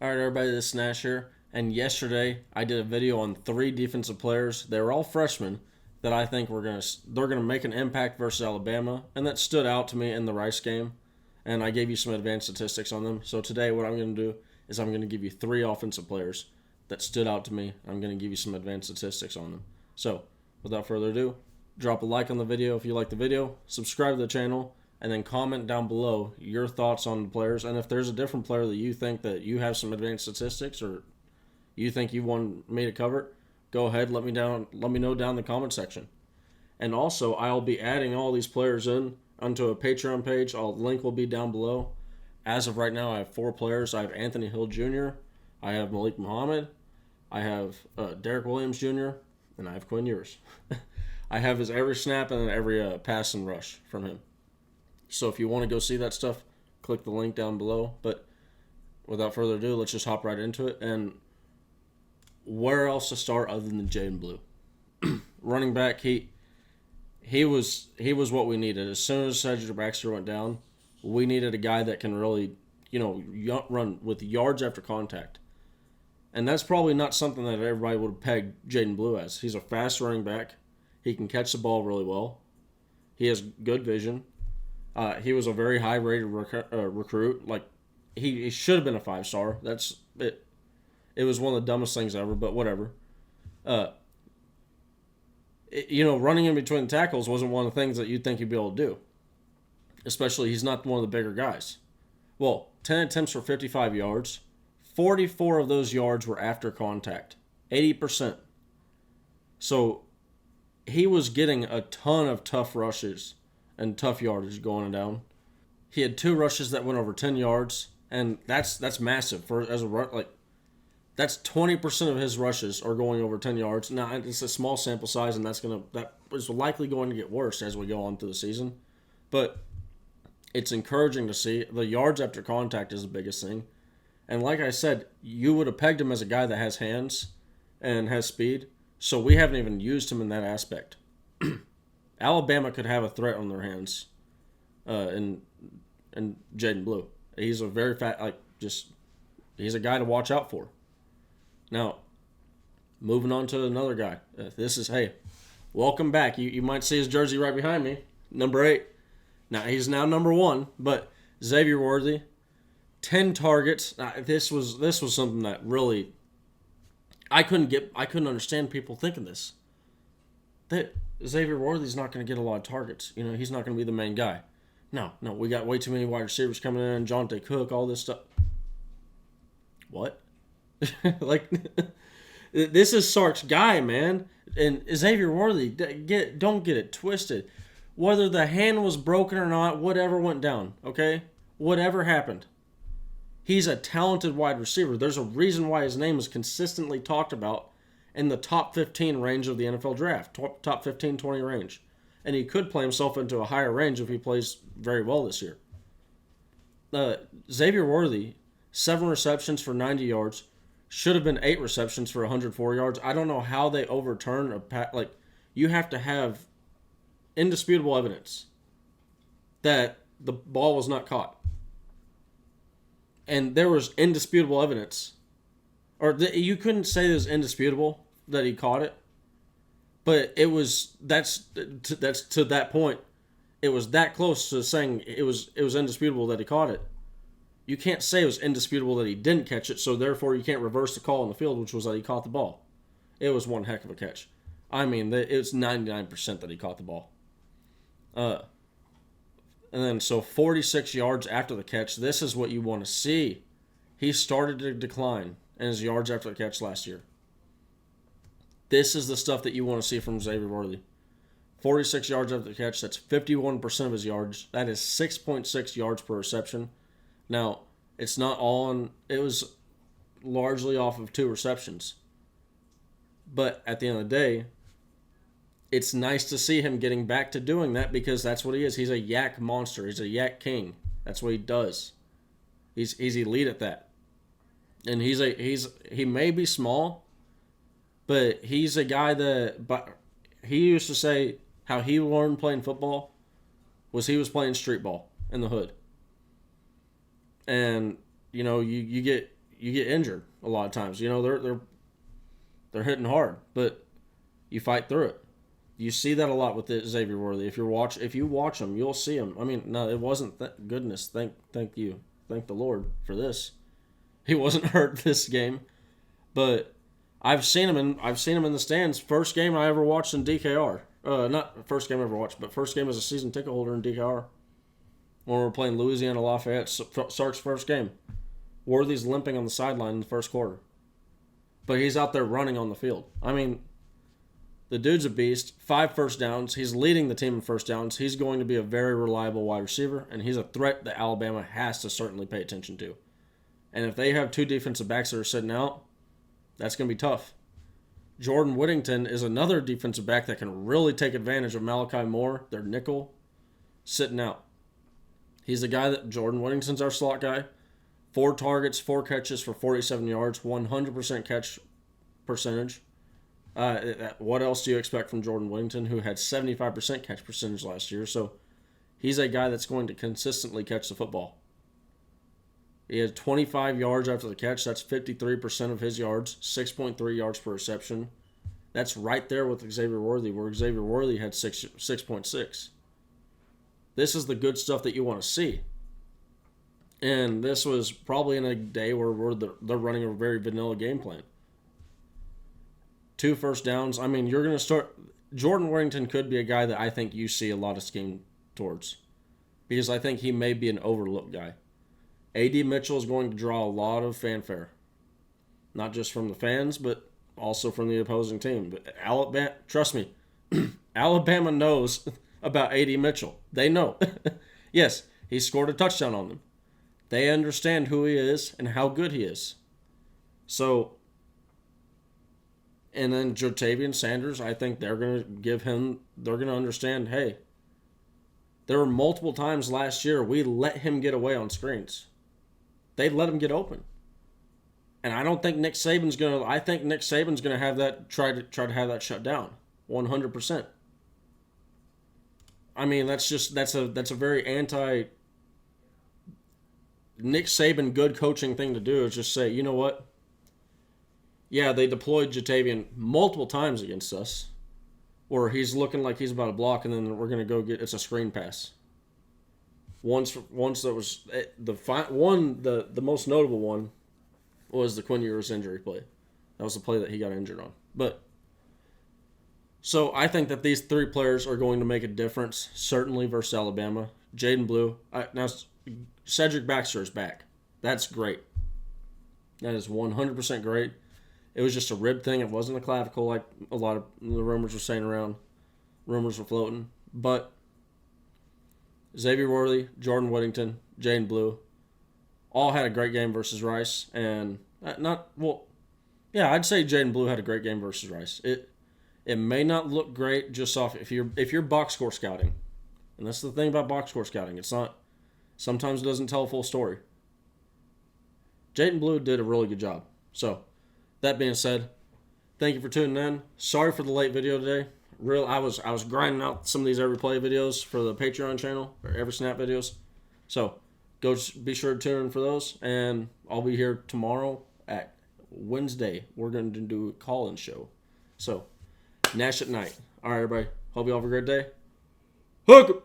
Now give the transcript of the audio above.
All right, everybody, this is Nash here. And yesterday, I did a video on 3 defensive players. They were all freshmen that I think they're gonna make an impact versus Alabama, and that stood out to me in the Rice game. And I gave you some advanced statistics on them. So today, what I'm gonna do is I'm gonna give you 3 offensive players that stood out to me. I'm gonna give you some advanced statistics on them. So, without further ado, drop a like on the video if you like the video, subscribe to the channel, and then comment down below your thoughts on the players. And if there's a different player that you think that you have some advanced statistics or you think you want me to cover, go ahead, let me know down in the comment section. And also, I'll be adding all these players in onto a Patreon page. The link will be down below. As of right now, I have 4 players. I have Anthony Hill Jr., I have Malik Muhammad, I have Derek Williams Jr., and I have Quinn Ewers. I have his every snap and every pass and rush from him. So if you want to go see that stuff, click the link down below. But without further ado, let's just hop right into it. And where else to start other than Jaydon Blue? Running back, he was what we needed. As soon as Cedric Baxter went down, we needed a guy that can really, run with yards after contact. And that's probably not something that everybody would have pegged Jaydon Blue as. He's a fast running back. He can catch the ball really well. He has good vision. He was a very high-rated recruit. Like, he should have been a 5-star. That's it. It was one of the dumbest things ever, but whatever. Running in between the tackles wasn't one of the things that you'd think he'd be able to do. Especially, he's not one of the bigger guys. Well, 10 attempts for 55 yards. 44 of those yards were after contact. 80%. So, he was getting a ton of tough rushes and tough yardage going down. He had 2 rushes that went over 10 yards, and that's massive that's 20% of his rushes are going over 10 yards. Now it's a small sample size, and that is likely going to get worse as we go on through the season. But it's encouraging to see. The yards after contact is the biggest thing. And like I said, you would have pegged him as a guy that has hands and has speed. So we haven't even used him in that aspect. Alabama could have a threat on their hands in Jaydon Blue. He's a very he's a guy to watch out for. Now, moving on to another guy. Welcome back. You might see his jersey right behind me, number 8. Now, he's now number 1, but Xavier Worthy, 10 targets. This was something that really I couldn't understand people thinking this. That Xavier Worthy's not going to get a lot of targets. He's not going to be the main guy. No, we got way too many wide receivers coming in, Jonte Cook, all this stuff. What? This is Sark's guy, man. And Xavier Worthy, don't get it twisted. Whether the hand was broken or not, whatever went down, okay? Whatever happened. He's a talented wide receiver. There's a reason why his name is consistently talked about in the top 15 range of the NFL draft, top 15, 20 range. And he could play himself into a higher range if he plays very well this year. Xavier Worthy, 7 receptions for 90 yards, should have been 8 receptions for 104 yards. I don't know how they overturn you have to have indisputable evidence that the ball was not caught. And there was indisputable evidence. You couldn't say it was indisputable that he caught it. But that's to that point. It was that close to saying it was indisputable that he caught it. You can't say it was indisputable that he didn't catch it, so therefore you can't reverse the call on the field, which was that he caught the ball. It was one heck of a catch. I mean, it's 99% that he caught the ball. And then, 46 yards after the catch, this is what you want to see. He started to decline in his yards after the catch last year. This is the stuff that you want to see from Xavier Worthy. 46 yards after the catch, that's 51% of his yards. That is 6.6 yards per reception. Now, it was largely off of 2 receptions. But at the end of the day, it's nice to see him getting back to doing that because that's what he is. He's a yak monster. He's a yak king. That's what he does. He's elite at that. And he may be small, but he's a guy he used to say how he learned playing football was he was playing street ball in the hood. And, you you get injured a lot of times. They're hitting hard, but you fight through it. You see that a lot with Xavier Worthy. If you watch him, you'll see him. I mean, no, it wasn't goodness. Thank you, thank the Lord for this. He wasn't hurt this game, but I've seen him in the stands. First game I ever watched in DKR. Not first game I ever watched, but first game as a season ticket holder in DKR. When we were playing Louisiana Lafayette, Sark's first game. Worthy's limping on the sideline in the first quarter, but he's out there running on the field. I mean, the dude's a beast. 5 first downs. He's leading the team in first downs. He's going to be a very reliable wide receiver, and he's a threat that Alabama has to certainly pay attention to. And if they have 2 defensive backs that are sitting out, that's going to be tough. Jordan Whittington is another defensive back that can really take advantage of Malachi Moore, their nickel, sitting out. He's the guy that Jordan Whittington's our slot guy. 4 targets, 4 catches for 47 yards, 100% catch percentage. What else do you expect from Jordan Whittington, who had 75% catch percentage last year? So he's a guy that's going to consistently catch the football. He had 25 yards after the catch. That's 53% of his yards, 6.3 yards per reception. That's right there with Xavier Worthy, where Xavier Worthy had 6.6. This is the good stuff that you want to see. And this was probably in a day where they're running a very vanilla game plan. 2 first downs. I mean, you're going to start. Jordan Whittington could be a guy that I think you see a lot of scheme towards, because I think he may be an overlooked guy. A.D. Mitchell is going to draw a lot of fanfare, not just from the fans, but also from the opposing team. But Alabama, trust me, Alabama knows about A.D. Mitchell. They know. Yes, he scored a touchdown on them. They understand who he is and how good he is. So, and then Jatavian Sanders, I think they're going to understand, hey, there were multiple times last year we let him get away on screens. They let him get open. And I don't think Nick Saban's going to, I think Nick Saban's going to have that, try to have that shut down 100%. I mean, that's a very anti Nick Saban good coaching thing to do, is just say, you know what? Yeah, they deployed Jatavian multiple times against us, where he's looking like he's about to block, and then we're going to go get, it's a screen pass. Once that was the most notable one was the Quinn Ewers injury play. That was the play that he got injured on. But so I think that these 3 players are going to make a difference, certainly versus Alabama. Jaden Blue. Now Cedric Baxter is back. That's great. That is 100% great. It was just a rib thing. It wasn't a clavicle like a lot of the rumors were saying around. Rumors were floating. But Xavier Worthy, Jordan Whittington, Jaden Blue, all had a great game versus Rice. And I'd say Jaden Blue had a great game versus Rice. It may not look great just off if you're box score scouting. And that's the thing about box score scouting. It's not, sometimes it doesn't tell a full story. Jaden Blue did a really good job. So, that being said, thank you for tuning in. Sorry for the late video today. I was grinding out some of these every play videos for the Patreon channel, or every snap videos. So, be sure to tune in for those, and I'll be here tomorrow at Wednesday. We're going to do a call-in show. So, Nash at night. All right, everybody. Hope you all have a great day. Hook 'em!